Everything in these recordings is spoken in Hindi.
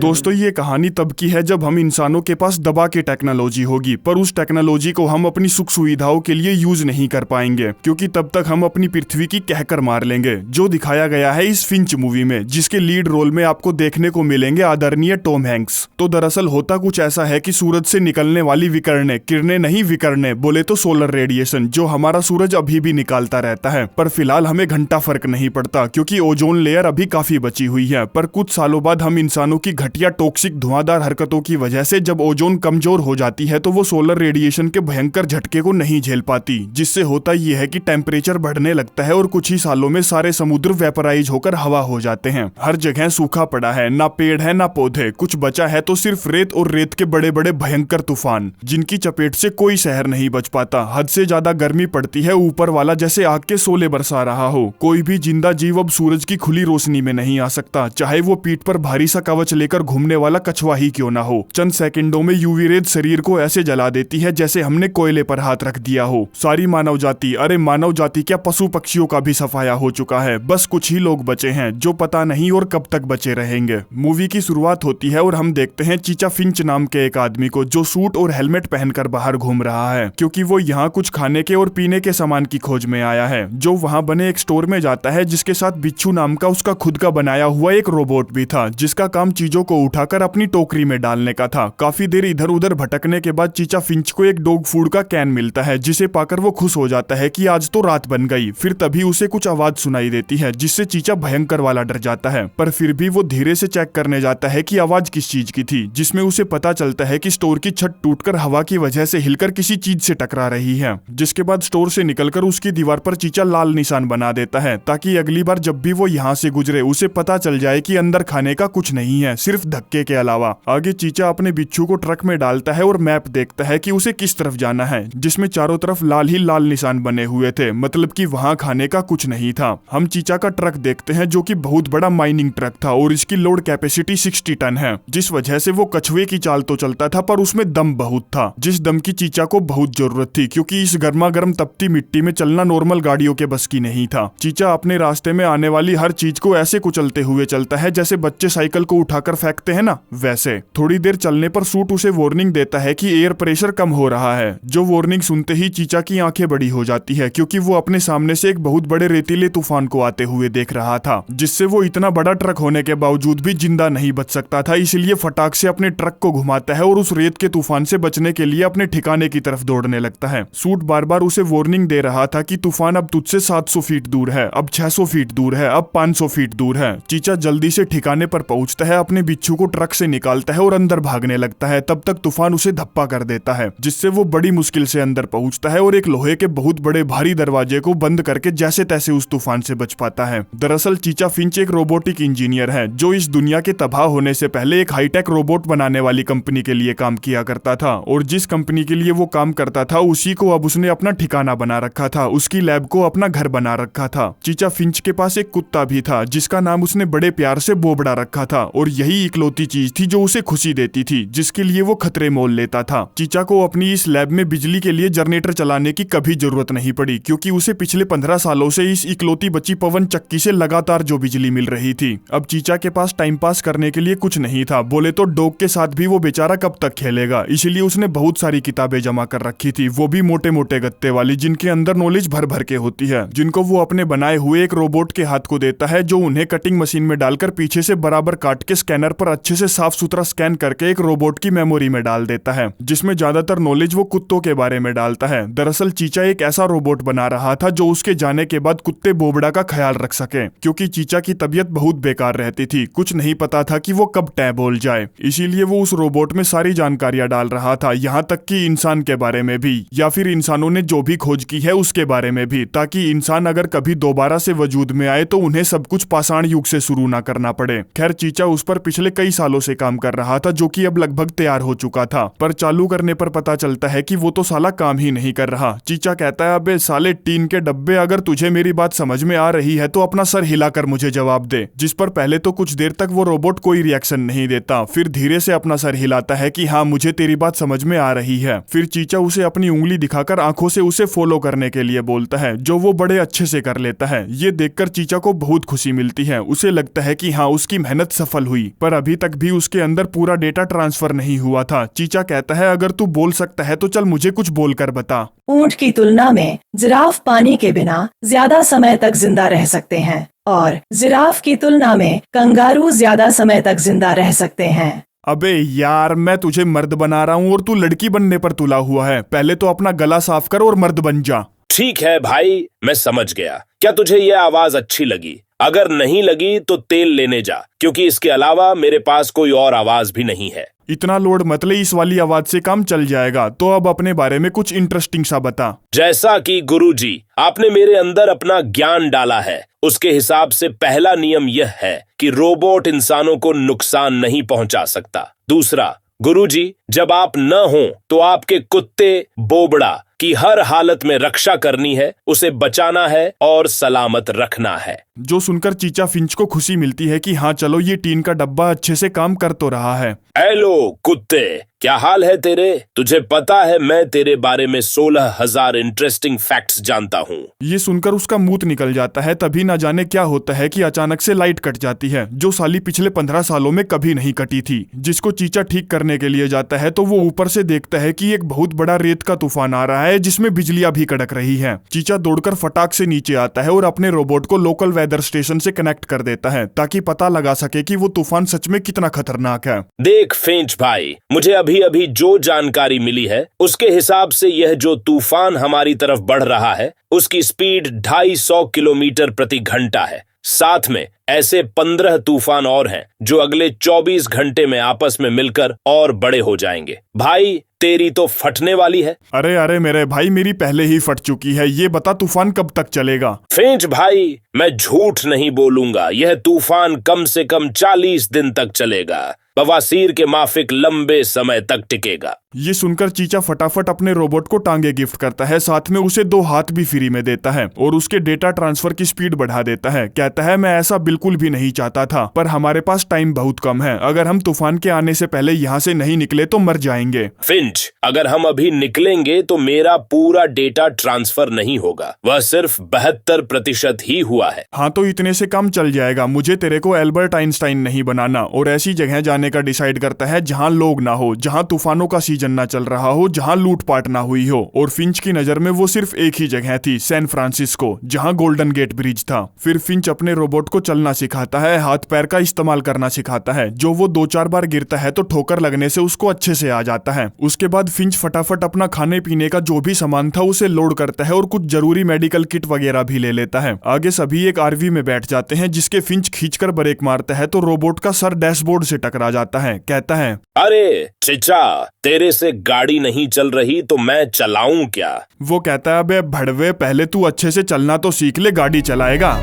दोस्तों, ये कहानी तब की है जब हम इंसानों के पास दबा के टेक्नोलॉजी होगी, पर उस टेक्नोलॉजी को हम अपनी सुख सुविधाओं के लिए यूज नहीं कर पाएंगे, क्योंकि तब तक हम अपनी पृथ्वी की कहकर मार लेंगे। जो दिखाया गया है इस फिंच मूवी में, जिसके लीड रोल में आपको देखने को मिलेंगे आदरणीय टॉम हैंक्स। तो दरअसल होता कुछ ऐसा है कि सूरज से निकलने वाली विकिरणें, किरणें नहीं विकिरणें, बोले तो सोलर रेडिएशन, जो हमारा सूरज अभी भी निकालता रहता है, पर फिलहाल हमें घंटा फर्क नहीं पड़ता, क्योंकि ओजोन लेयर अभी काफी बची हुई है। पर कुछ सालों बाद हम इंसानों की घटिया टॉक्सिक धुआंधार हरकतों की वजह से जब ओजोन कमजोर हो जाती है, तो वो सोलर रेडिएशन के भयंकर झटके को नहीं झेल पाती, जिससे होता यह है कि टेम्परेचर बढ़ने लगता है और कुछ ही सालों में सारे समुद्र वेपराइज होकर हवा हो जाते हैं। हर जगह सूखा पड़ा है, ना पेड़ है ना पौधे, कुछ बचा है तो सिर्फ रेत, और रेत के बड़े बड़े भयंकर तूफान, जिनकी चपेट से कोई शहर नहीं बच पाता। हद से ज्यादा गर्मी पड़ती है, ऊपर वाला जैसे आग के शोले बरसा रहा हो। कोई भी जिंदा जीव अब सूरज की खुली रोशनी में नहीं आ सकता, चाहे वो पीठ पर भारी सा कवच लेकर घूमने वाला कछुआ ही क्यों ना हो। चंद सेकंडों में यूवी रेज शरीर को ऐसे जला देती है जैसे हमने कोयले पर हाथ रख दिया हो। सारी मानव जाति, अरे मानव जाति क्या, पशु पक्षियों का भी सफाया हो चुका है। बस कुछ ही लोग बचे हैं, जो पता नहीं और कब तक बचे रहेंगे। मूवी की शुरुआत होती है और हम देखते हैं चीचा फिंच नाम के एक आदमी को, जो सूट और हेलमेट पहनकर बाहर घूम रहा है, क्योंकि वो यहाँ कुछ खाने के और पीने के सामान की खोज में आया है। जो वहाँ बने एक स्टोर में जाता है, जिसके साथ बिच्छू नाम का उसका खुद का बनाया हुआ एक रोबोट भी था, जिसका काम चीजों को उठाकर अपनी टोकरी में डालने का था। काफी देर इधर उधर भटकने के बाद चीचा फिंच को एक डॉग फूड का कैन मिलता है, जिसे पाकर वो खुश हो जाता है कि आज तो रात बन गई। फिर तभी उसे कुछ आवाज सुनाई देती है, जिससे चीचा भयंकर वाला डर जाता है, पर फिर भी वो धीरे से चेक करने जाता है कि आवाज किस चीज की थी, जिसमें उसे पता चलता है कि स्टोर की छत टूटकर हवा की वजह से हिलकर किसी चीज से टकरा रही है। जिसके बाद स्टोर से निकलकर उसकी दीवार पर चीचा लाल निशान बना देता है, ताकि अगली बार जब भी वो यहाँ से गुजरे उसे पता चल जाए कि अंदर खाने का कुछ नहीं है, सिर्फ धक्के के अलावा। आगे चीचा अपने बिच्छू को ट्रक में डालता है और मैप देखता है कि उसे किस तरफ जाना है, जिसमें चारों तरफ लाल ही लाल निशान बने हुए थे, मतलब कि वहां खाने का कुछ नहीं था। हम चीचा का ट्रक देखते हैं, जो कि बहुत बड़ा माइनिंग ट्रक था और इसकी लोड कैपेसिटी 60 टन है, जिस वजह से वो कछुए की चाल तो चलता था, पर उसमें दम बहुत था, जिस दम की चीचा को बहुत जरूरत थी, क्योंकि इस गर्मा गर्म तपती मिट्टी में चलना नॉर्मल गाड़ियों के बस की नहीं था। चीचा अपने रास्ते में आने वाली हर चीज को ऐसे कुचलते हुए चलता है जैसे बच्चे साइकिल को उठाकर फेंकते हैं ना, वैसे। थोड़ी देर चलने पर सूट उसे वार्निंग देता है कि एयर प्रेशर कम हो रहा है। जो वार्निंग सुनते ही चीचा की आंखें बड़ी हो जाती है, क्योंकि वो अपने सामने से एक बहुत बड़े रेतीले तूफान को आते हुए देख रहा था, जिससे वो इतना बड़ा ट्रक होने के बावजूद भी जिंदा नहीं बच सकता था। इसलिए फटाक से अपने ट्रक को घुमाता है और उस रेत के तूफान से बचने के लिए अपने ठिकाने की तरफ दौड़ने लगता है। सूट बार बार उसे वार्निंग दे रहा था कि तूफान अब तुझसे 700 फीट दूर है, अब 600 फीट दूर है, अब 500 फीट दूर है। चीचा जल्दी से ठिकाने पर पहुंचता है, अपने बिच्छू को ट्रक से निकालता है और अंदर भागने लगता है। तब तक तूफान उसे धप्पा कर देता है, जिससे वो बड़ी मुश्किल से अंदर पहुंचता है और एक लोहे के बहुत बड़े भारी दरवाजे को बंद करके जैसे तैसे उस तूफान से बच पाता है। दरअसल चीचा फिंच एक रोबोटिक इंजीनियर है, जो इस दुनिया के तबाह होने से पहले एक हाईटेक रोबोट बनाने वाली कंपनी के लिए काम किया करता था, और जिस कंपनी के लिए वो काम करता था उसी को अब उसने अपना ठिकाना बना रखा था, उसकी लैब को अपना घर बना रखा था। चीचा फिंच के पास एक कुत्ता भी था, जिसका नाम उसने बड़े प्यार से बोबड़ा रखा था, और यही इकलौती चीज थी जो उसे खुशी देती थी, जिसके लिए वो खतरे मोल लेता था। चीचा को अपनी इस लैब में बिजली के लिए जनरेटर चलाने की कभी जरूरत नहीं पड़ी, क्योंकि उसे पिछले 15 सालों से इस इकलौती बची पवन चक्की से लगातार जो बिजली मिल रही थी। अब चीचा के पास टाइम पास करने के लिए कुछ नहीं था, बोले तो डॉग के साथ भी वो बेचारा कब तक खेलेगा, इसीलिए उसने बहुत सारी किताबें जमा कर रखी थी, वो भी मोटे मोटे गत्ते वाली, जिनके अंदर नॉलेज भर भर के होती है, जिनको वो अपने बनाए हुए एक रोबोट के हाथ को देता है, जो उन्हें कटिंग मशीन में डालकर पीछे से बराबर काट के स्कैनर पर अच्छे से साफ सुथरा स्कैन करके एक रोबोट की मेमोरी में डाल देता है, जिसमें ज्यादातर नॉलेज वो कुत्तों के बारे में डालता है। दरअसल चीचा एक ऐसा रोबोट बना रहा था जो उसके जाने के बाद कुत्ते बोबड़ा का ख्याल रख सके, क्योंकि चीचा की तबीयत बहुत बेकार रहती थी, कुछ नहीं पता था कि वो कब टै बोल जाए, इसीलिए वो उस रोबोट में सारी जानकारियां डाल रहा था, यहाँ तक कि इंसान के बारे में भी, या फिर इंसानों ने जो भी खोज की है उसके बारे में भी, ताकि इंसान अगर कभी दोबारा से वजूद में आए तो उन्हें सब कुछ पाषाण युग से शुरू ना करना पड़े। खैर चीचा उस पर पिछले कई सालों से काम कर रहा था, जो कि अब लगभग तैयार हो चुका था। पर चालू करने पर पता चलता है कि वो तो साला काम ही नहीं कर रहा। चीचा कहता है, अबे साले टीन के डब्बे, अगर तुझे मेरी बात समझ में आ रही है तो अपना सर हिलाकर मुझे जवाब दे। जिस पर पहले तो कुछ देर तक वो रोबोट कोई रिएक्शन नहीं देता, फिर धीरे से अपना सर हिलाता है कि हाँ मुझे तेरी बात समझ में आ रही है। फिर चीचा उसे अपनी उंगली दिखाकर आंखों से उसे फॉलो करने के लिए बोलता है, जो वो बड़े अच्छे से कर लेता है। ये देखकर चीचा को बहुत खुशी मिलती है। उसे लगता है कि हाँ उसकी मेहनत सफल हुई, पर अभी तक भी उसके अंदर पूरा डेटा ट्रांसफर नहीं हुआ था। चीचा कहता है, अगर तू बोल सकता है तो चल मुझे कुछ बोलकर बता। ऊंट की तुलना में जिराफ पानी के बिना ज्यादा समय तक जिंदा रह सकते हैं और जिराफ की तुलना में कंगारू ज्यादा समय तक जिंदा रह सकते हैं। अबे यार, मैं तुझे मर्द बना रहा हूँ और तू लड़की बनने पर तुला हुआ है। पहले तो अपना गला साफ कर और मर्द बन जा। ठीक है भाई, मैं समझ गया। क्या तुझे यह आवाज अच्छी लगी? अगर नहीं लगी तो तेल लेने जा, क्योंकि इसके अलावा मेरे पास कोई और आवाज भी नहीं है। इतना लोड मत ले, इस वाली आवाज से काम चल जाएगा। तो अब अपने बारे में कुछ इंटरेस्टिंग सा बता। जैसा कि गुरुजी आपने मेरे अंदर अपना ज्ञान डाला है, उसके हिसाब से पहला नियम यह है कि रोबोट इंसानों को नुकसान नहीं पहुंचा सकता। दूसरा, गुरुजी जब आप न हो तो आपके कुत्ते बोबड़ा की हर हालत में रक्षा करनी है, उसे बचाना है और सलामत रखना है। जो सुनकर चीचा फिंच को खुशी मिलती है कि हाँ चलो ये टीन का डब्बा अच्छे से काम कर तो रहा है। हेलो कुत्ते, क्या हाल है तेरे? तुझे पता है मैं तेरे बारे में 16,000 इंटरेस्टिंग फैक्ट्स जानता हूँ। ये सुनकर उसका मूत निकल जाता है। तभी ना जाने क्या होता है कि अचानक से लाइट कट जाती है, जो साली पिछले 15 सालों में कभी नहीं कटी थी। जिसको चीचा ठीक करने के लिए जाता है तो वो ऊपर से देखता है कि एक बहुत बड़ा रेत का तूफान आ रहा है, जिसमें बिजलियां भी कड़क रही है। चीचा दौड़कर फटाक से नीचे आता है और अपने रोबोट को लोकल वेदर स्टेशन से कनेक्ट कर देता है, ताकि पता लगा सके कि वो तूफान सच में कितना खतरनाक है। देख फिंच भाई, मुझे अभी अभी जो जानकारी मिली है उसके हिसाब से यह जो तूफान हमारी तरफ बढ़ रहा है उसकी स्पीड 250 किलोमीटर प्रति घंटा है। साथ में ऐसे 15 तूफान और हैं जो अगले 24 घंटे में आपस में मिलकर और बड़े हो जाएंगे। भाई तेरी तो फटने वाली है। अरे अरे मेरे भाई, मेरी पहले ही फट चुकी है। ये बता तूफान कब तक चलेगा? फिंच भाई, मैं झूठ नहीं बोलूंगा, यह तूफान कम से कम 40 दिन तक चलेगा। बवासीर के माफिक लंबे समय तक टिकेगा। ये सुनकर चीचा फटाफट अपने रोबोट को टांगे गिफ्ट करता है, साथ में उसे 2 हाथ भी फ्री में देता है और उसके डेटा ट्रांसफर की स्पीड बढ़ा देता है। कहता है, मैं ऐसा बिल्कुल भी नहीं चाहता था, पर हमारे पास टाइम बहुत कम है। अगर हम तूफान के आने से पहले यहाँ से नहीं निकले तो मर जाएंगे। फिंच, अगर हम अभी निकलेंगे तो मेरा पूरा डेटा ट्रांसफर नहीं होगा, वह सिर्फ 72% ही हुआ है। हाँ तो इतने से काम चल जाएगा। मुझे तेरे को एल्बर्ट आइंस्टाइन नहीं बनाना। और ऐसी जगह जाने का डिसाइड करता है जहाँ लोग ना हो, जहाँ तूफानों का सीजन ना चल रहा हो, जहाँ लूटपाट ना हुई हो। और फिंच की नजर में वो सिर्फ एक ही जगह थी, सैन फ्रांसिस्को, जहाँ गोल्डन गेट ब्रिज था। फिर फिंच अपने रोबोट को चलना सिखाता है, हाथ पैर का इस्तेमाल करना सिखाता है। जो वो 2-4 बार गिरता है तो ठोकर लगने से उसको अच्छे से आ जाता है। उसके बाद फिंच फटाफट अपना खाने पीने का जो भी सामान था उसे लोड करता है और कुछ जरूरी मेडिकल किट वगैरह भी ले लेता है। आगे सभी एक आरवी में बैठ जाते हैं, जिसके फिंच खींचकर ब्रेक मारता है तो रोबोट का सर डैशबोर्ड से टकरा जाता है। कहता है, अरे चिचा, तेरे से गाड़ी नहीं चल रही तो मैं चलाऊं क्या? वो कहता है, बे भड़वे, पहले तू अच्छे से चलना तो सीख ले, गाड़ी चलाएगा।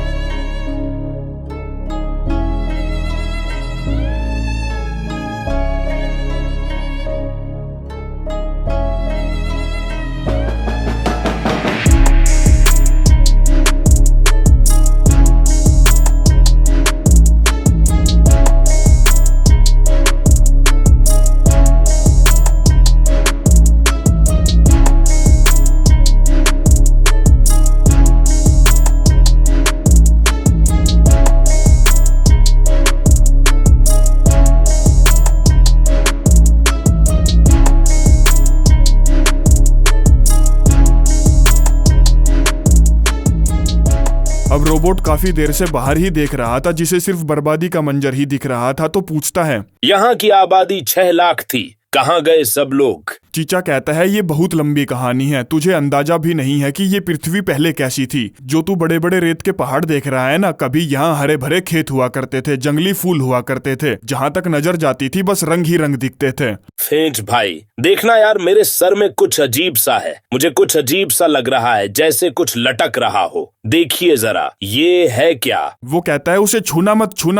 अब रोबोट काफी देर से बाहर ही देख रहा था, जिसे सिर्फ बर्बादी का मंजर ही दिख रहा था, तो पूछता है, यहाँ की आबादी 6 लाख थी, कहाँ गए सब लोग? चीचा कहता है ये बहुत लंबी कहानी है, तुझे अंदाजा भी नहीं है कि ये पृथ्वी पहले कैसी थी। जो तू बड़े बड़े रेत के पहाड़ देख रहा है ना, कभी यहाँ हरे भरे खेत हुआ करते थे, जंगली फूल हुआ करते थे, जहाँ तक नजर जाती थी बस रंग ही रंग दिखते थे। फिंच भाई देखना यार, मेरे सर में कुछ अजीब सा है, मुझे कुछ अजीब सा लग रहा है, जैसे कुछ लटक रहा हो। देखिए जरा, ये है क्या? वो कहता है उसे छूना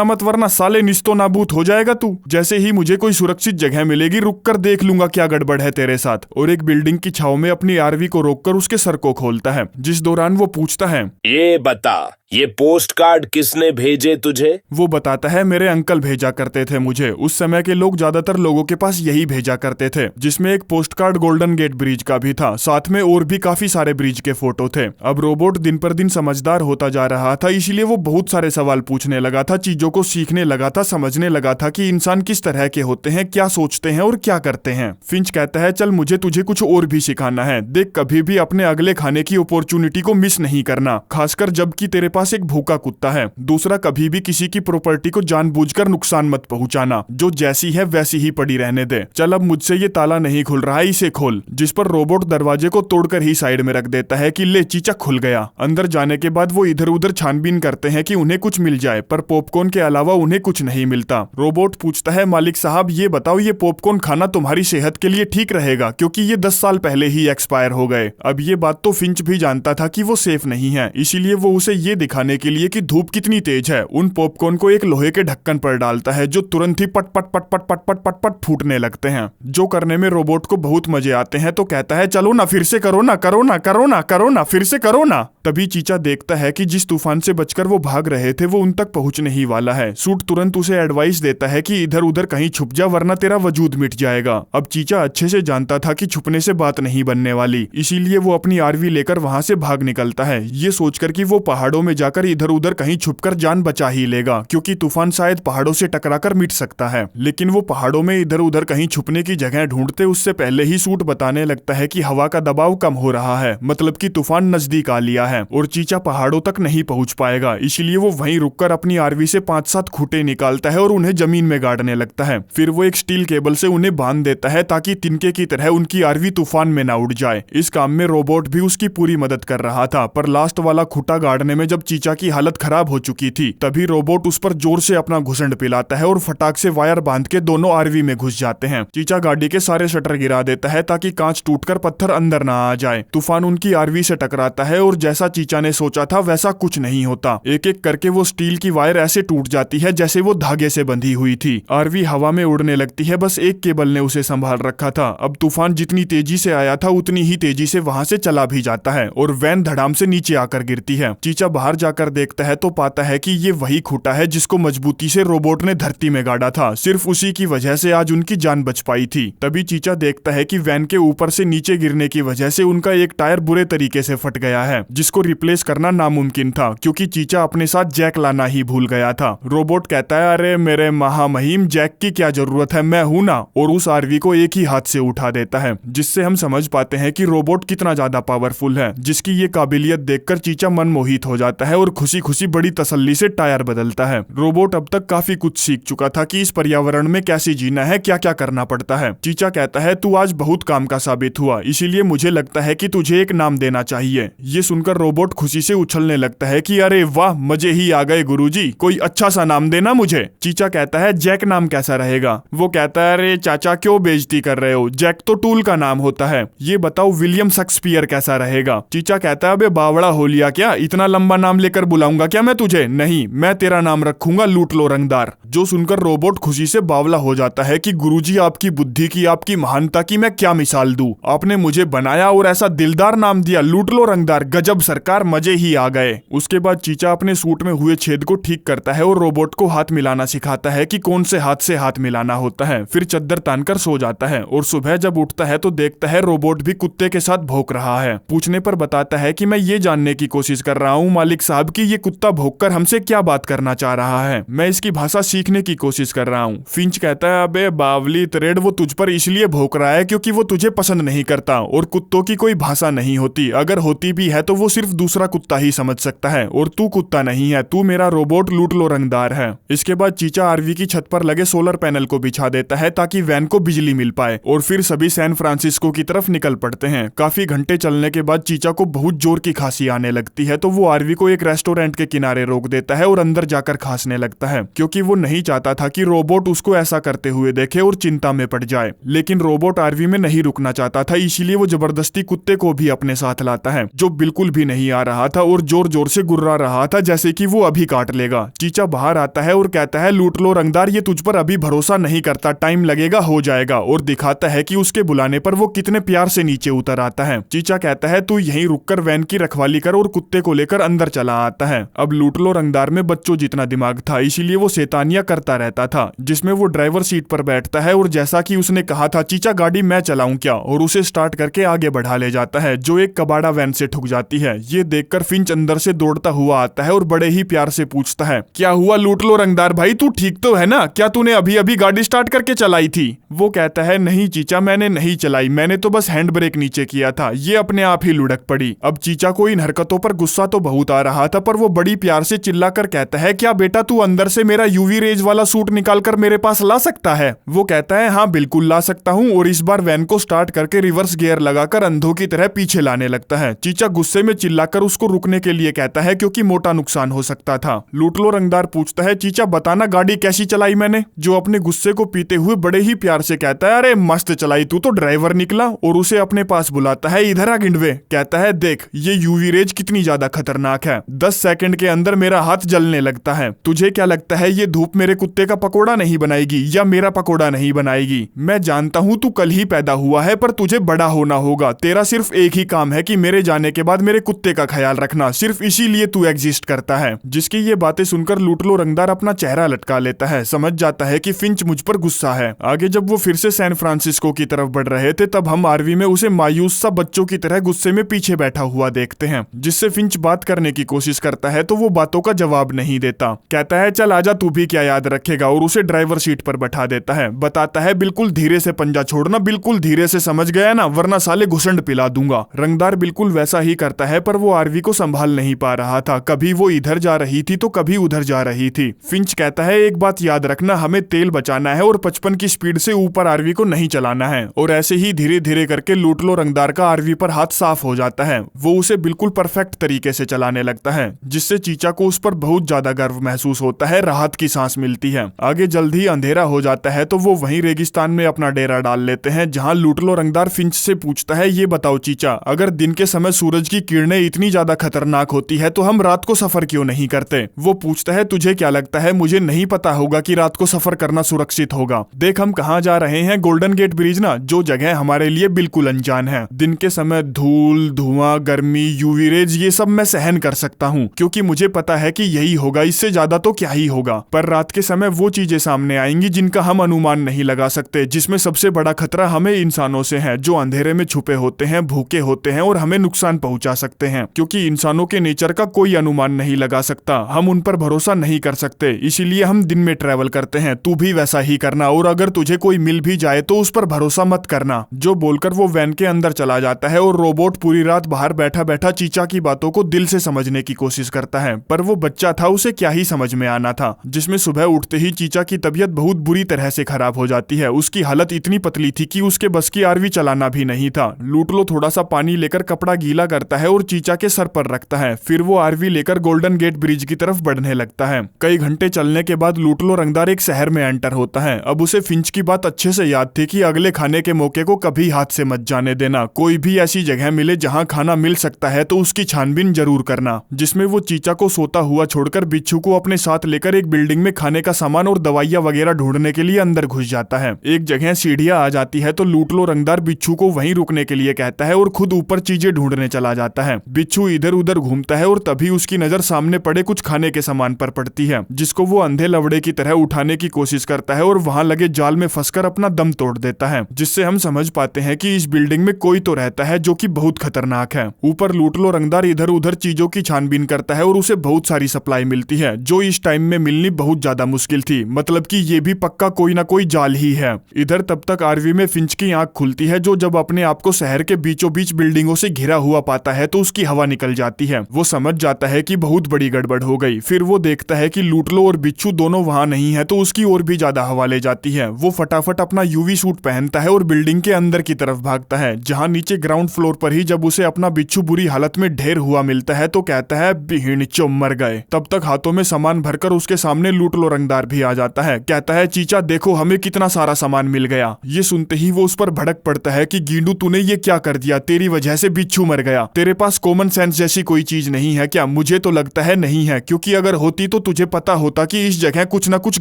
मत वरना साले निस्तो नाबूद हो जाएगा तू। जैसे ही मुझे कोई सुरक्षित जगह मिलेगी रुक कर देख लूंगा क्या गड़बड़ है तेरे साथ। और एक बिल्डिंग की छाव में अपनी आरवी को रोककर उसके सर को खोलता है, जिस दौरान वो पूछता है, ये बता, ये पोस्ट कार्ड किसने भेजे तुझे? वो बताता है मेरे अंकल भेजा करते थे मुझे। उस समय के लोग ज्यादातर लोगों के पास यही भेजा करते थे, जिसमें एक post card Golden Gate Bridge का भी था, साथ में और भी काफी सारे ब्रिज के फोटो थे। अब रोबोट दिन पर दिन समझदार होता जा रहा था, इसीलिए वो बहुत सारे सवाल पूछने लगा था, चीजों को सीखने लगा था, समझने लगा था कि इंसान किस तरह के होते हैं, क्या सोचते हैं और क्या करते हैं। फिंच कहता है चल मुझे तुझे कुछ और भी सिखाना है, देख कभी भी अपने अगले खाने की अपॉर्चुनिटी को मिस नहीं करना, खासकर जबकि तेरे पास एक भूखा कुत्ता है। दूसरा, कभी भी किसी की प्रॉपर्टी को जानबूझकर नुकसान मत पहुंचाना, जो जैसी है वैसी ही पड़ी रहने दे। चल अब मुझसे ये ताला नहीं खुल रहा, इसे खोल। जिस पर रोबोट दरवाजे को तोड़कर ही साइड में रख देता है कि ले चीचा खुल गया। अंदर जाने के बाद वो इधर उधर छानबीन करते हैं कि उन्हें कुछ मिल जाए, पर पॉपकॉर्न के अलावा उन्हें कुछ नहीं मिलता। रोबोट पूछता है मालिक साहब ये बताओ, ये पॉपकॉर्न खाना तुम्हारी सेहत के लिए ठीक रहेगा, क्योंकि ये 10 साल पहले ही एक्सपायर हो गए। अब ये बात तो फिंच भी जानता था कि वो सेफ नहीं है, इसीलिए वो उसे ये दिखाने के लिए कि धूप कितनी तेज है, उन पॉपकॉर्न को एक लोहे के ढक्कन पर डालता है, जो तुरंत ही पट पट पट पट पट पट पट पट फूटने लगते हैं, जो करने में रोबोट को बहुत मजे आते हैं। तो कहता है चलो ना, फिर से करो ना, करो ना, करो ना, करो ना, फिर से करो ना। तभी चीचा देखता है कि जिस तूफान से बचकर वो भाग रहे थे वो उन तक पहुंचने ही वाला है। सूट तुरंत उसे एडवाइस देता है कि इधर उधर कहीं छुप जा वरना तेरा वजूद मिट जाएगा। अब चीचा अच्छे से जानता था कि छुपने से बात नहीं बनने वाली, इसीलिए वो अपनी आरवी लेकर वहां से भाग निकलता है, ये सोचकर कि वो पहाड़ों में जाकर इधर उधर कहीं छुपकर जान बचा ही लेगा, क्योंकि तूफान शायद पहाड़ों से टकराकर मिट सकता है। लेकिन वो पहाड़ों में इधर उधर कहीं छुपने की जगह ढूंढते उससे पहले ही सूट बताने लगता है कि हवा का दबाव कम हो रहा है, मतलब कि तूफान नजदीक आ लिया है और चीचा पहाड़ों तक नहीं पहुंच पाएगा। इसीलिए वो वहीं रुककर अपनी आरवी से 5-7 खूंटे निकालता है और उन्हें जमीन में गाड़ने लगता है। फिर वो एक स्टील केबल से उन्हें बांध देता है ताकि तिनके की तरह उनकी आरवी तूफान में ना उड़ जाए। इस काम में रोबोट भी उसकी पूरी मदद कर रहा था, पर लास्ट वाला खूंटा गाड़ने में जब चीचा की हालत खराब हो चुकी थी, तभी रोबोट उस पर जोर से अपना घुसंड पिलाता है और फटाक से वायर बांध के दोनों आरवी में घुस जाते हैं। चीचा गाड़ी के सारे शटर गिरा देता है ताकि कांच टूटकर पत्थर अंदर ना आ जाए। तूफान उनकी आरवी से टकराता है और जैसा चीचा ने सोचा था वैसा कुछ नहीं होता। एक एक करके वो स्टील की वायर ऐसे टूट जाती है जैसे वो धागे से बंधी हुई थी। आरवी हवा में उड़ने लगती है, बस एक केबल ने उसे संभाल रखा था। अब तूफान जितनी तेजी से आया था उतनी ही तेजी से वहां से चला भी जाता है और वैन धड़ाम से नीचे आकर गिरती है। चीचा बाहर जाकर देखता है तो पाता है कि ये वही खूंटा है जिसको मजबूती से रोबोट ने धरती में गाड़ा था। सिर्फ उसी की वजह से आज उनकी जान बच पाई थी। तभी चीचा देखता है कि वैन के ऊपर से नीचे गिरने की वजह से उनका एक टायर बुरे तरीके से फट गया है, जिसको रिप्लेस करना नामुमकिन था, क्योंकि चीचा अपने साथ जैक लाना ही भूल गया था। रोबोट कहता है अरे मेरे महामहिम, जैक की क्या जरूरत है, मैं हूं ना, और उस आरवी को एक ही हाथ से उठा देता है, जिससे हम समझ पाते हैं कि रोबोट कितना ज्यादा पावरफुल है, जिसकी ये काबिलियत देखकर चीचा मनमोहित हो जाता है और खुशी खुशी बड़ी तसल्ली से टायर बदलता है। रोबोट अब तक काफी कुछ सीख चुका था कि इस पर्यावरण में कैसे जीना है, क्या क्या करना पड़ता है। चीचा कहता है तू आज बहुत काम का साबित हुआ, इसीलिए मुझे लगता है कि तुझे एक नाम देना चाहिए। ये सुनकर रोबोट खुशी से उछलने लगता है कि अरे वाह, मजे ही आ गए गुरुजी, कोई अच्छा सा नाम देना मुझे। चीचा कहता है जैक नाम कैसा रहेगा? वो कहता है अरे चाचा क्यों बेइज्जती कर रहे हो, जैक तो टूल का नाम होता है। ये बताओ विलियम शेक्सपियर कैसा रहेगा? चीचा कहता है अबे बावड़ा हो लिया क्या, इतना लंबा नाम लेकर बुलाऊंगा क्या मैं तुझे? नहीं, मैं तेरा नाम रखूंगा लूट लो रंगदार। जो सुनकर रोबोट खुशी से बावला हो जाता है कि गुरुजी आपकी बुद्धि की, आपकी महानता की मैं क्या मिसाल दूं, आपने मुझे बनाया और ऐसा दिलदार नाम दिया, लूट लो रंगदार, गजब सरकार, मजे ही आ गए। उसके बाद चीचा अपने सूट में हुए छेद को ठीक करता है और रोबोट को हाथ मिलाना सिखाता है कि कौन से हाथ मिलाना होता है। फिर चद्दर तानकर सो जाता है और सुबह जब उठता है तो देखता है रोबोट भी कुत्ते के साथ भौंक रहा है। पूछने पर बताता है कि मैं ये जानने की कोशिश कर रहा हूँ मालिक देख साहब कि ये कुत्ता भौंककर हमसे क्या बात करना चाह रहा है, मैं इसकी भाषा सीखने की कोशिश कर रहा हूँ। फिंच कहता है अबे बावली तरेड, वो तुझ पर इसलिए भौंक रहा है क्योंकि वो तुझे पसंद नहीं करता और कुत्तों की कोई भाषा नहीं होती, अगर होती भी है तो वो सिर्फ दूसरा कुत्ता ही समझ सकता है और तू कुत्ता नहीं है, तू मेरा रोबोट लूट लो रंगदार है। इसके बाद चीचा आरवी की छत पर लगे सोलर पैनल को बिछा देता है ताकि वैन को बिजली मिल पाए और फिर सभी सैन फ्रांसिस्को की तरफ निकल पड़ते हैं। काफी घंटे चलने के बाद चीचा को बहुत जोर की खांसी आने लगती है तो वो आरवी को एक रेस्टोरेंट के किनारे रोक देता है और अंदर जाकर खांसने लगता है क्योंकि वो नहीं चाहता था कि रोबोट उसको ऐसा करते हुए देखे और चिंता में पड़ जाए। लेकिन रोबोट आरवी में नहीं रुकना चाहता था, इसीलिए वो जबरदस्ती कुत्ते को भी अपने साथ लाता है जो बिल्कुल भी नहीं आ रहा था और जोर जोर से गुर्रा रहा था जैसे कि वो अभी काट लेगा। चीचा बाहर आता है और कहता है लूट लो रंगदार, ये तुझ पर अभी भरोसा नहीं करता, टाइम लगेगा, हो जाएगा, और दिखाता है कि उसके बुलाने पर वो कितने प्यार से नीचे उतर आता है। चीचा कहता है तू यहीं रुककर वैन की रखवाली कर और कुत्ते को लेकर अंदर चला आता है। अब लूट लो रंगदार में बच्चों जितना दिमाग था, इसीलिए वो शैतानियां करता रहता था, जिसमें वो ड्राइवर सीट पर बैठता है और जैसा कि उसने कहा था चीचा गाड़ी मैं चलाऊं क्या, और उसे स्टार्ट करके आगे बढ़ा ले जाता है जो एक कबाड़ा वैन से ठुक जाती है। ये देखकर फिंच अंदर से दौड़ता हुआ आता है और बड़े ही प्यार से पूछता है क्या हुआ लूट लो रंगदार भाई, तू ठीक तो है ना, क्या तूने अभी अभी गाड़ी स्टार्ट करके चलाई थी? वो कहता है नहीं चीचा मैंने नहीं चलाई, मैंने तो बस हैंड ब्रेक नीचे किया था, ये अपने आप ही लुढ़क पड़ी। अब चीचा को इन हरकतों पर गुस्सा तो बहुत आ रहा था पर वो बड़ी प्यार से चिल्लाकर कहता है क्या बेटा तू अंदर से मेरा यूवी रेज वाला सूट निकालकर मेरे पास ला सकता है? वो कहता है हाँ बिल्कुल ला सकता हूँ, और इस बार वैन को स्टार्ट करके रिवर्स गियर लगाकर अंधों की तरह पीछे लाने लगता है। चीचा गुस्से में चिल्लाकर उसको रुकने के लिए कहता है क्योंकि मोटा नुकसान हो सकता था। लूट लो रंगदार पूछता है चीचा बताना गाड़ी कैसी चलाई मैंने? जो अपने गुस्से को पीते हुए बड़े ही प्यार से कहता है अरे मस्त चलाई, तू तो ड्राइवर निकला, और उसे अपने पास बुलाता है इधर आ गिंडवे। कहता है देख ये यूवी रेज कितनी ज्यादा खतरनाक है, 10 सेकंड के अंदर मेरा हाथ जलने लगता है, तुझे क्या लगता है ये धूप मेरे कुत्ते का पकोड़ा नहीं बनाएगी या मेरा पकोड़ा नहीं बनाएगी? मैं जानता हूँ तू कल ही पैदा हुआ है पर तुझे बड़ा होना होगा, तेरा सिर्फ एक ही काम है कि मेरे जाने के बाद मेरे कुत्ते का ख्याल रखना, सिर्फ इसीलिए तू एग्जिस्ट करता है। जिसकी ये बातें सुनकर लूट लो रंगदार अपना चेहरा लटका लेता है, समझ जाता है कि फिंच मुझ पर गुस्सा है। आगे जब वो फिर से सैन फ्रांसिस्को की तरफ बढ़ रहे थे तब हम आरवी में उसे मायूस सा बच्चों की तरह गुस्से में पीछे बैठा हुआ देखते हैं, जिससे फिंच बात करने की कोशिश करता है तो वो बातों का जवाब नहीं देता। कहता है चल आजा तू भी क्या याद रखेगा, और उसे ड्राइवर सीट पर बैठा देता है। बताता है बिल्कुल धीरे से पंजा छोड़ना, बिल्कुल धीरे से, समझ गया ना, वरना साले घुसंड पिला दूंगा। रंगदार बिल्कुल वैसा ही करता है पर वो आरवी को संभाल नहीं पा रहा था, कभी वो इधर जा रही थी तो कभी उधर जा रही थी। फिंच कहता है एक बात याद रखना, हमें तेल बचाना है और 55 की स्पीड से ऊपर आरवी को नहीं चलाना है। और ऐसे ही धीरे धीरे करके लूट लो रंगदार का आरवी पर हाथ साफ हो जाता है, वो उसे बिल्कुल परफेक्ट तरीके से चलाने लगता है, जिससे चीचा को उस पर बहुत ज्यादा गर्व महसूस होता है, राहत की सांस मिलती है। आगे जल्द ही अंधेरा हो जाता है तो वो वहीं रेगिस्तान में अपना डेरा डाल लेते हैं, जहां लूट लो रंगदार फिंच से पूछता है ये बताओ चीचा, अगर दिन के समय सूरज की किरणें इतनी ज्यादा खतरनाक होती है तो हम रात को सफर क्यों नहीं करते? वो पूछता है तुझे क्या लगता है मुझे नहीं पता होगा कि रात को सफर करना सुरक्षित होगा? देख हम कहाँ जा रहे हैं, गोल्डन गेट ब्रिज ना, जो जगह हमारे लिए बिल्कुल अनजान है। दिन के समय धूल, धुआं, गर्मी, यूवी रेज ये सब मैं सहन कर सकता हूँ क्योंकि मुझे पता है कि यही होगा, इससे ज्यादा तो क्या ही होगा। पर रात के समय वो चीजें सामने आएंगी जिनका हम अनुमान नहीं लगा सकते, जिसमें सबसे बड़ा खतरा हमें इंसानों से है, जो अंधेरे में छुपे होते हैं, भूखे होते हैं और हमें नुकसान पहुंचा सकते हैं। क्योंकि इंसानों के नेचर का कोई अनुमान नहीं लगा सकता, हम उन पर भरोसा नहीं कर सकते, इसीलिए हम दिन में ट्रैवल करते हैं। तू भी वैसा ही करना, और अगर तुझे कोई मिल भी जाए तो उस पर भरोसा मत करना। जो बोलकर वो वैन के अंदर चला जाता है और रोबोट पूरी रात बाहर बैठा बैठा चीचा की बातों को दिल से समझने की कोशिश करता है, पर वो बच्चा था, उसे क्या ही समझ में आना था। जिसमें सुबह उठते ही चीचा की तबीयत बहुत बुरी तरह से खराब हो जाती है, उसकी हालत इतनी पतली थी कि उसके बस की आरवी चलाना भी नहीं था। लूट लो थोड़ा सा पानी लेकर कपड़ा गीला करता है और चीचा के सर पर रखता है, फिर वो आरवी लेकर गोल्डन गेट ब्रिज की तरफ बढ़ने लगता है। कई घंटे चलने के बाद लूट लो रंगदार एक शहर में एंटर होता है। अब उसे फिंच की बात अच्छे से याद थी कि अगले खाने के मौके को कभी हाथ से मत जाने देना, कोई भी ऐसी जगह मिले जहां खाना मिल सकता है तो उसकी छानबीन जरूर करना। जिसमें वो चीचा को सोता हुआ छोड़कर बिच्छू को अपने साथ लेकर एक बिल्डिंग में खाने का सामान और दवाइयां वगैरह ढूंढने के लिए अंदर घुस जाता है। एक जगह सीढ़ियां आ जाती है तो लूट लो रंगदार बिच्छू को वहीं रुकने के लिए कहता है और खुद ऊपर चीजें ढूंढने चला जाता है। बिच्छू इधर उधर घूमता है और तभी उसकी नजर सामने पड़े कुछ खाने के सामान पर पड़ती है, जिसको वो अंधे लवड़े की तरह उठाने की कोशिश करता है और वहां लगे जाल में फंसकर अपना दम तोड़ देता है, जिससे हम समझ पाते हैं कि इस बिल्डिंग में कोई तो रहता है जो कि बहुत खतरनाक है। ऊपर लूट लो रंगदार इधर उधर चीजों की छानबीन करता है और उसे बहुत सारी सप्लाई मिलती है, जो इस टाइम में मिलनी बहुत ज्यादा मुश्किल थी। मतलब कि ये भी पक्का कोई ना कोई जाल ही है। इधर तब तक आरवी में फिंच की आंख खुलती है, जो जब अपने आप को शहर के बीचों बीच बिल्डिंगों से घिरा हुआ पाता है तो उसकी हवा निकल जाती है। वो समझ जाता है कि बहुत बड़ी गड़बड़ हो गई। फिर वो देखता है कि लूटलो और बिच्छू दोनों वहां नहीं है, तो उसकी और भी ज्यादा हवा ले जाती है। वो फटाफट अपना यूवी सूट पहनता है और बिल्डिंग के अंदर की तरफ भागता है, जहां नीचे ग्राउंड फ्लोर पर ही जब उसे अपना बिच्छू बुरी हालत में ढेर हुआ मिलता है तो कहता है बिहिणचो मर गए। तब तक हाथों में सामान भरकर उसके सामने लूटलो रंगदार भी आ जाता है। कहता है चीचा देखो हमें कितना सारा सामान मिल गया। ये सुनते ही वो उस पर भड़क पड़ता है कि गींडू तूने ये क्या कर दिया, तेरी वजह से बिच्छू मर गया। तेरे पास कॉमन सेंस जैसी कोई चीज नहीं है क्या? मुझे तो लगता है नहीं है, क्योंकि अगर होती तो तुझे पता होता कि इस जगह कुछ ना कुछ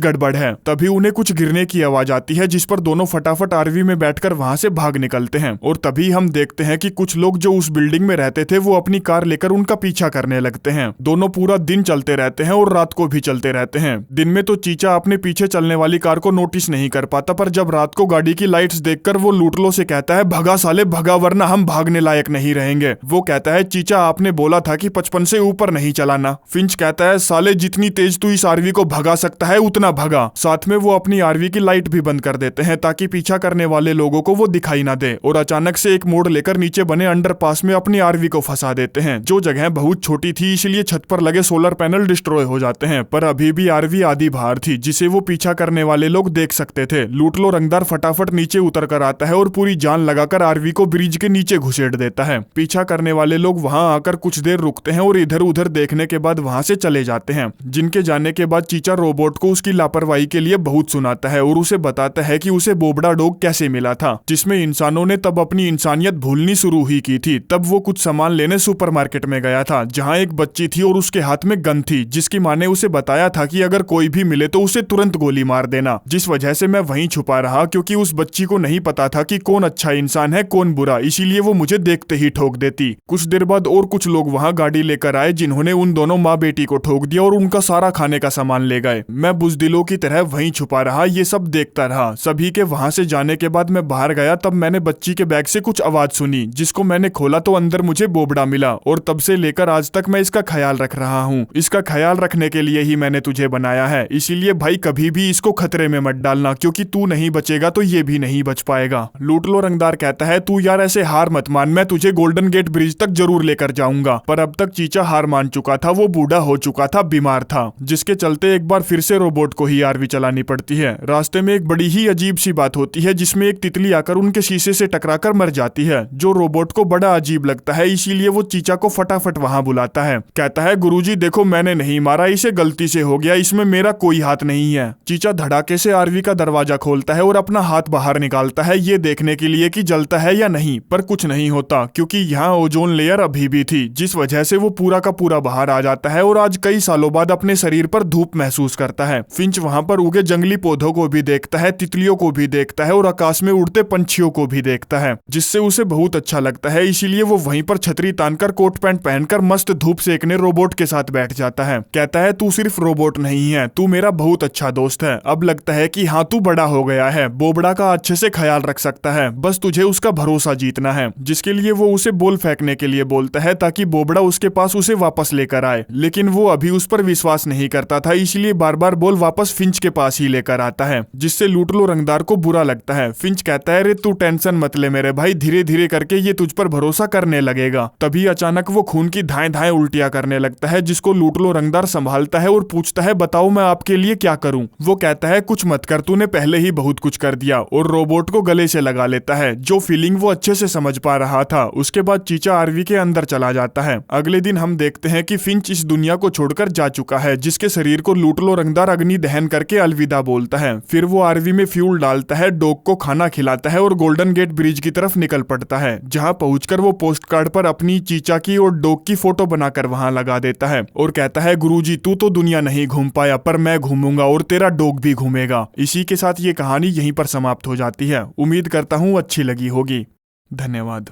गड़बड़ है। तभी उन्हें कुछ गिरने की आवाज आती है, जिस पर दोनों फटाफट आरवी में बैठकर वहां से भाग निकलते हैं। और तभी हम देखते हैं कि कुछ लोग जो उस बिल्डिंग में रहते थे वो अपनी कार लेकर उनका पीछा करने लगते हैं। दोनों पूरा दिन चलते रहते हैं और रात को भी चलते रहते हैं। दिन में तो चीचा अपने पीछे चलने वाली कार को नोटिस नहीं कर पाता, पर जब रात को गाड़ी की लाइट्स देखकर वो लूटलो से कहता है भगा साले भगा, वरना हम भागने लायक नहीं रहेंगे। वो कहता है चीचा आपने बोला था कि 55 से ऊपर नहीं चलाना। फिंच कहता है साले जितनी तेज तू इस आरवी को भगा सकता है उतना भगा। साथ में वो अपनी आरवी की लाइट भी बंद कर देते हैं ताकि पीछा करने वाले लोगों को वो दिखाई ना दे, और अचानक से एक मोड़ लेकर नीचे बने अंडरपास में अपनी आरवी को फंसा देते हैं। जो जगह बहुत छोटी थी इसलिए छत पर लगे सोलर पैनल डिस्ट्रॉय हो जाते हैं, पर अभी भी आरवी आधी बाहर थी, जिसे वो पीछा करने वाले लोग देख सकते थे। लूटलो रंगदार फटाफट नीचे उतर कर आता है और पूरी जान लगाकर आरवी को ब्रिज के नीचे घुसेड़ देता है। पीछा करने वाले लोग वहां आकर कुछ देर रुकते हैं और इधर उधर देखने के बाद वहां से चले जाते हैं। जिनके जाने के बाद चीचा रोबोट को उसकी लापरवाही के लिए बहुत सुनाता है और उसे बताता है कि उसे बोबड़ा डॉग कैसे मिला था, जिसमें इंसानों ने तब अपनी इंसानियत भूलनी शुरू ही की थी। तब वो कुछ सामान लेने सुपरमार्केट में गया था, जहां एक बच्ची थी और उसके हाथ में गन थी, जिसकी माँ ने उसे बताया था कि अगर कोई भी मिले तो उसे तुरंत गोली मार देना। जिस वजह से मैं वहीं छुपा रहा, क्योंकि उस बच्ची को नहीं पता था कि कौन अच्छा इंसान है कौन बुरा, इसीलिए वो मुझे देखते ही ठोक देती। कुछ देर बाद और कुछ लोग वहां गाड़ी लेकर आए, जिन्होंने उन दोनों माँ बेटी को ठोक दिया और उनका सारा खाने का सामान ले गए। मैं बुजदिलों की तरह वहीं छुपा रहा, ये सब देखता रहा। सभी के वहां से जाने के बाद मैं बाहर गया, तब मैंने बच्ची के बैग से कुछ आवाज सुनी, जिसको मैंने खोला तो अंदर मुझे बोबड़ा मिला, और तब से लेकर आज तक मैं इसका ख्याल रख रहा हूँ। इसका ख्याल रखने के लिए ही मैंने तुझे बनाया है, इसीलिए भाई कभी भी इसको खतरे में मत डालना, क्योंकि तू नहीं बचेगा तो ये भी नहीं बच पाएगा। लूटलो रंगदार कहता है तू यार ऐसे हार मत मान, मैं तुझे गोल्डन गेट ब्रिज तक जरूर लेकर जाऊंगा। पर अब तक चीचा हार मान चुका था, वो बूढ़ा हो चुका था, बीमार था, जिसके चलते एक बार फिर से रोबोट को ही आरवी चलानी पड़ती है। रास्ते में एक बड़ी ही अजीब सी बात होती है, जिसमें एक तितली आकर उनके शीशे से टकराकर मर जाती है, जो रोबोट को बड़ा अजीब लगता है, इसीलिए वो चीचा को फटाफट वहां बुलाता है। कहता है गुरुजी देखो मैंने नहीं मारा, इसे गलती से हो गया, इसमें मेरा कोई हाथ नहीं है। चीचा धड़ाके से आरवी का दरवाजा खोलता है और अपना हाथ बाहर निकालता है, ये देखने के लिए कि जलता है या नहीं, पर कुछ नहीं होता, क्योंकि यहाँ ओजोन लेयर अभी भी थी, जिस वजह से वो पूरा का पूरा बाहर आ जाता है और आज कई सालों बाद अपने शरीर पर धूप महसूस करता है। फिंच वहां पर उगे जंगली पौधों को भी देखता है, तितलियों को भी देखता है और आकाश में उड़ते पंछियों को भी देखता है, जिससे उसे बहुत अच्छा लगता है। इसीलिए वो वहीं पर छतरी तानकर कोट पैंट पहनकर मस्त धूप सेकने रोबोट के साथ बैठ जाता है। कहता है तू सिर्फ रोबोट नहीं है, तू मेरा बहुत अच्छा दोस्त है। अब लगता है कि हाँ तू बड़ा हो गया है, बोबड़ा का अच्छे से ख्याल रख सकता है, बस तुझे उसका भरोसा जीतना है। जिसके लिए वो उसे बॉल फेंकने के लिए बोलता है, ताकि बोबड़ा उसके पास उसे वापस लेकर आए, लेकिन वो अभी उस पर विश्वास नहीं करता था, इसलिए बार बार बॉल वापस फिंच के पास ही लेकर आता है, जिससे लूटलो रंगदार को बुरा लगता है। फिंच कहता है रे तू टेंशन मत ले मेरे भाई, धीरे धीरे करके ये तुझ पर भरोसा करने लगेगा। तभी अचानक वो खून की धाएं धाएं उल्टियां करने लगता है, जिसको लूटलो रंगदार संभालता है और पूछता है बताओ मैं आपके लिए क्या करूं। वो कहता है कुछ मत कर, तूने पहले ही बहुत कुछ कर दिया, और रोबोट को गले से लगा लेता है, जो फीलिंग वो अच्छे से समझ पा रहा था। उसके बाद चीचा आरवी के अंदर चला जाता है। अगले दिन हम देखते हैं कि फिंच इस दुनिया को छोड़कर जा चुका है, जिसके शरीर को लूटलो रंगदार अग्नि दहन करके अलविदा बोलता है। फिर वो आरवी में फ्यूल डालता है, डॉग को खाना खिलाता है और गोल्डन गेट ब्रिज की तरफ निकल पड़ता है, जहां पहुंचकर वो पोस्ट कार्ड पर अपनी चीचा की और डॉग की फोटो बनाकर वहां लगा देता है और कहता है गुरुजी तू तो दुनिया नहीं घूम पाया, पर मैं घूमूंगा और तेरा डॉग भी घूमेगा। इसी के साथ ये कहानी यहीं पर समाप्त हो जाती है। उम्मीद करता हूँ अच्छी लगी होगी। धन्यवाद।